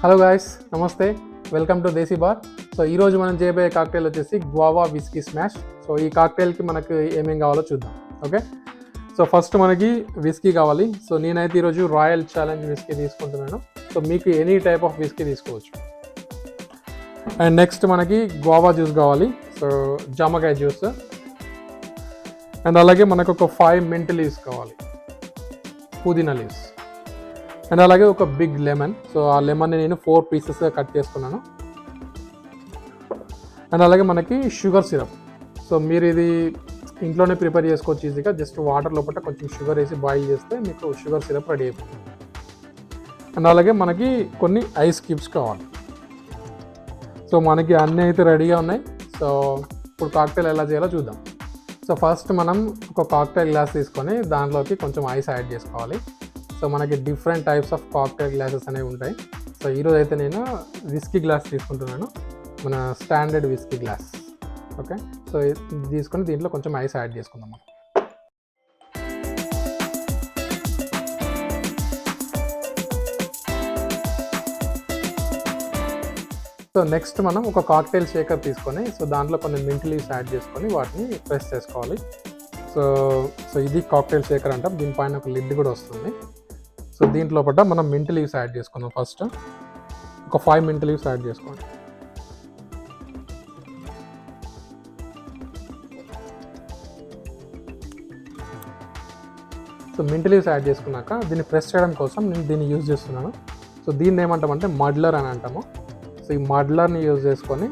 Hello guys, నమస్తే. Welcome to desi bar. So ఈరోజు మనం చేయబోయే కాక్టైల్ వచ్చేసి గువావా విస్కీ స్మాష్. సో ఈ కాక్టైల్కి మనకు ఏమేం కావాలో చూద్దాం. ఓకే, సో ఫస్ట్ మనకి విస్కీ కావాలి. సో నేనైతే ఈరోజు రాయల్ ఛాలెంజ్ విస్కీ తీసుకుంటున్నాను. సో మీకు ఎనీ టైప్ ఆఫ్ విస్కీ తీసుకోవచ్చు. అండ్ నెక్స్ట్ మనకి గువావా జ్యూస్ కావాలి. సో జామకాయ జ్యూస్. అండ్ అలాగే మనకు ఒక 5 మింట్ లీవ్స్ కావాలి, పుదీనా లీవ్స్. అండ్ అలాగే ఒక బిగ్ లెమన్. సో ఆ లెమన్ని నేను 4 పీసెస్గా కట్ చేసుకున్నాను. అండ్ అలాగే మనకి షుగర్ సిరప్. సో మీరు ఇది ఇంట్లోనే ప్రిపేర్ చేసుకోవచ్చు ఈజీగా. జస్ట్ వాటర్ లోపల కొంచెం షుగర్ వేసి బాయిల్ చేస్తే మీకు షుగర్ సిరప్ రెడీ అయిపోతుంది. అండ్ అలాగే మనకి కొన్ని ఐస్ క్యూబ్స్ కావాలి. సో మనకి అన్నీ అయితే రెడీగా ఉన్నాయి. సో ఇప్పుడు కాక్టైల్ ఎలా చేయాలో చూద్దాం. సో ఫస్ట్ మనం ఒక కాక్టైల్ గ్లాస్ తీసుకొని దాంట్లోకి కొంచెం ఐస్ యాడ్ చేసుకోవాలి. సో మనకి different types of cocktail glasses అనేవి ఉంటాయి. సో ఈరోజు అయితే నేను విస్కీ గ్లాస్ తీసుకుంటున్నాను, మన standard whisky glass. Okay, so ఇది తీసుకొని దీంట్లో కొంచెం ఐస్ యాడ్ చేసుకుందాం మనం. సో నెక్స్ట్ మనం ఒక కాక్టైల్ షేకర్ తీసుకొని సో దాంట్లో కొన్ని మింట్ లీవ్స్ యాడ్ చేసుకొని వాటిని ప్రెస్ చేసుకోవాలి. సో ఇది కాక్టైల్ షేకర్ అంటాం. దీనిపైన ఒక లిడ్ కూడా వస్తుంది. సో దీంట్లో పట్ట మనం మింట్ లీవ్స్ యాడ్ చేసుకున్నాం. ఫస్ట్ ఒక 5 మింట్ లీవ్స్ యాడ్ చేసుకోండి. సో మింట్ లీవ్స్ యాడ్ చేసుకున్నాక దీన్ని ప్రెస్ చేయడం కోసం నేను దీన్ని యూజ్ చేస్తున్నాను. సో దీన్ని ఏమంటామంటే మడ్లర్ అని అంటాము. సో ఈ మడ్లర్ని యూజ్ చేసుకొని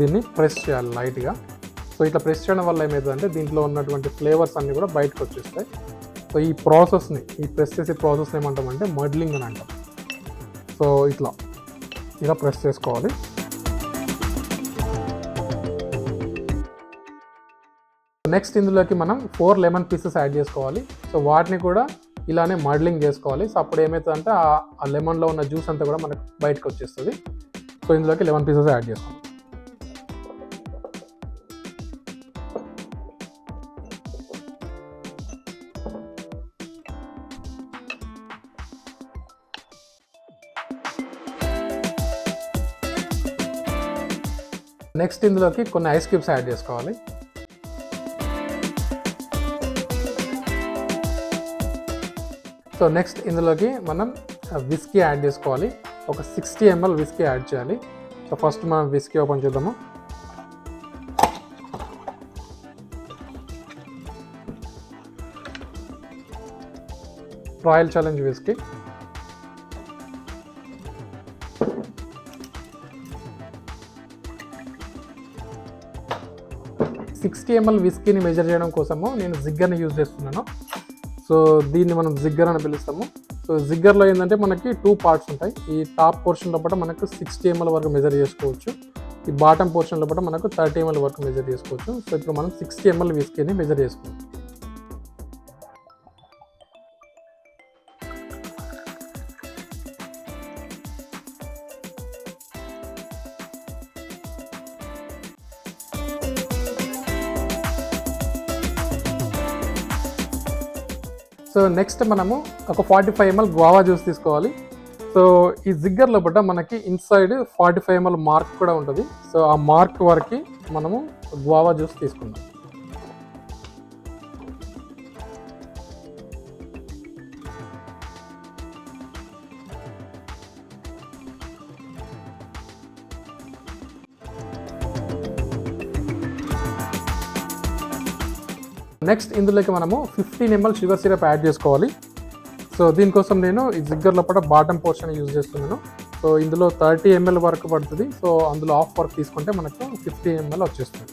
దీన్ని ప్రెస్ చేయాలి లైట్గా. సో ఇట్లా ప్రెస్ చేయడం వల్ల ఏమవుతుందంటే దీంట్లో ఉన్నటువంటి ఫ్లేవర్స్ అన్నీ కూడా బయటకు వచ్చేస్తాయి. సో ఈ ప్రాసెస్ని, ఈ ప్రెస్ చేసే ప్రాసెస్ని ఏమంటామంటే మడ్లింగ్ అని అంటాం. సో ఇలా ప్రెస్ చేసుకోవాలి. నెక్స్ట్ ఇందులోకి మనం 4 లెమన్ పీసెస్ యాడ్ చేసుకోవాలి. సో వాటిని కూడా ఇలానే మడ్లింగ్ చేసుకోవాలి. సో అప్పుడు ఏమవుతుందంటే ఆ లెమన్లో ఉన్న జ్యూస్ అంతా కూడా మనకు బయటకు వచ్చేస్తుంది. సో ఇందులోకి 11 పీసెస్ యాడ్ చేసుకోవాలి. నెక్స్ట్ ఇందులోకి కొన్ని ఐస్ క్యూబ్స్ యాడ్ చేసుకోవాలి. సో నెక్స్ట్ ఇందులోకి మనం విస్కీ యాడ్ చేసుకోవాలి. ఒక 60 ml విస్కీ యాడ్ చేయాలి. సో ఫస్ట్ మనం విస్కీ ఓపెన్ చేద్దాము. Royal Challenge whisky. $60 ml విస్కీని మెజర్ చేయడం కోసము నేను జిగ్గర్ని యూజ్ చేస్తున్నాను. సో దీన్ని మనం జిగ్గర్ అని పిలుస్తాము. సో జిగ్గర్లో ఏంటంటే మనకి 2 పార్ట్స్ ఉంటాయి. ఈ టాప్ పోర్షన్ లోపల మనకు 60 ml వరకు మెజర్ చేసుకోవచ్చు. ఈ బాటమ్ పోర్షన్ లోపల మనకు 30 ml వరకు మెజర్ చేసుకోవచ్చు. సో ఇప్పుడు మనం 60 ml విస్కీని మెజర్ చేసుకుంటాం. సో నెక్స్ట్ మనము ఒక 45 ml గువావా జ్యూస్ తీసుకోవాలి. సో ఈ జిగ్గర్ లోపల మనకి ఇన్సైడ్ 45 ml మార్క్ కూడా ఉంటుంది. సో ఆ మార్క్ వరకు మనము గువావా జ్యూస్ తీసుకుందాం. నెక్స్ట్ ఇందులోకి మనము 15 ml షుగర్ సిరప్ యాడ్ చేసుకోవాలి. సో దీనికోసం నేను ఈ జిగ్గర్ లోపల బాటమ్ పోర్షన్ యూజ్ చేస్తున్నాను. సో ఇందులో 30 ml వరకు పడుతుంది. సో అందులో హాఫ్ వరకు తీసుకుంటే మనకు 15 ml వచ్చేస్తుంది.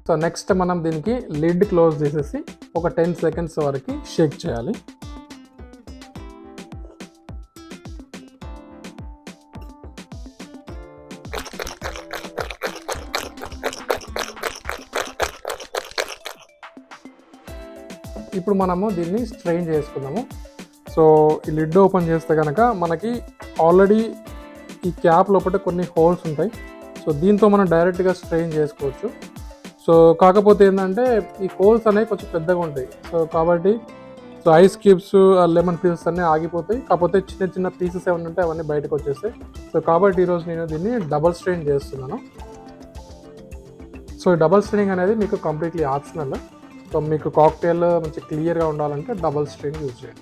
సో నెక్స్ట్ మనం దీనికి లిడ్ క్లోజ్ చేసేసి ఒక 10 సెకండ్స్ వరకు షేక్ చేయాలి. ఇప్పుడు మనము దీన్ని స్ట్రెయిన్ చేసుకుందాము. సో ఈ లిడ్ ఓపెన్ చేస్తే కనుక మనకి ఆల్రెడీ ఈ క్యాప్ లోపల కొన్ని హోల్స్ ఉంటాయి. సో దీంతో మనం డైరెక్ట్గా స్ట్రెయిన్ చేసుకోవచ్చు. సో కాకపోతే ఏంటంటే ఈ హోల్స్ అనేవి కొంచెం పెద్దగా ఉంటాయి. సో కాబట్టి so ice cubes, lemon pieces అన్నీ ఆగిపోతాయి. కాకపోతే చిన్న చిన్న పీసెస్ ఏమైనా ఉంటే అవన్నీ బయటకు వచ్చేస్తాయి. సో కాబట్టి ఈరోజు నేను దీన్ని డబల్ స్ట్రెయిన్ చేస్తున్నాను. సో ఈ డబల్ స్ట్రెయినింగ్ అనేది మీకు కంప్లీట్లీ ఆప్షనల్. సో మీకు కాక్టైల్ మంచి క్లియర్గా ఉండాలంటే డబల్ స్ట్రెయిన్ యూజ్ చేయండి.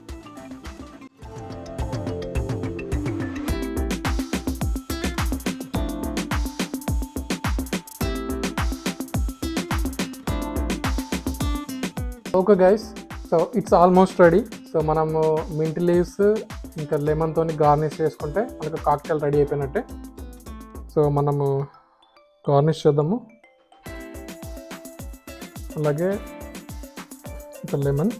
Okay guys, so it's almost ready. So మనము మింట్ లీవ్స్ ఇంకా లెమన్తో గార్నిష్ చేసుకుంటే మనకు కాక్టైల్ రెడీ అయిపోయినట్టే. సో మనము గార్నిష్ చేద్దాము. అలాగే ఇంకా లెమన్.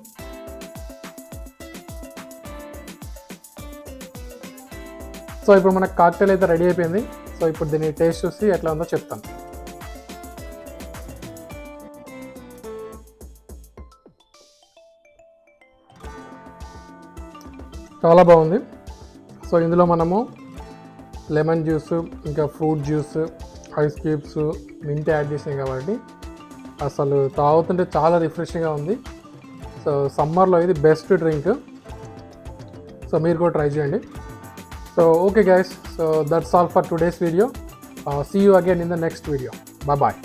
సో ఇప్పుడు మనకు కాక్టైల్ అయితే రెడీ అయిపోయింది. సో ఇప్పుడు దీన్ని టేస్ట్ చూసి ఎట్లా ఉందో చెప్తాను. చాలా బాగుంది. సో ఇందులో మనము లెమన్ జ్యూస్, ఇంకా fruit juice, ice cubes, mint add చేసినాయి కాబట్టి అసలు తాగుతుంటే చాలా రిఫ్రెషింగ్గా ఉంది. సో సమ్మర్లో ఇది బెస్ట్ డ్రింక్. సో మీరు కూడా ట్రై చేయండి. So okay guys, so that's all for today's video. See you again in the next video. Bye.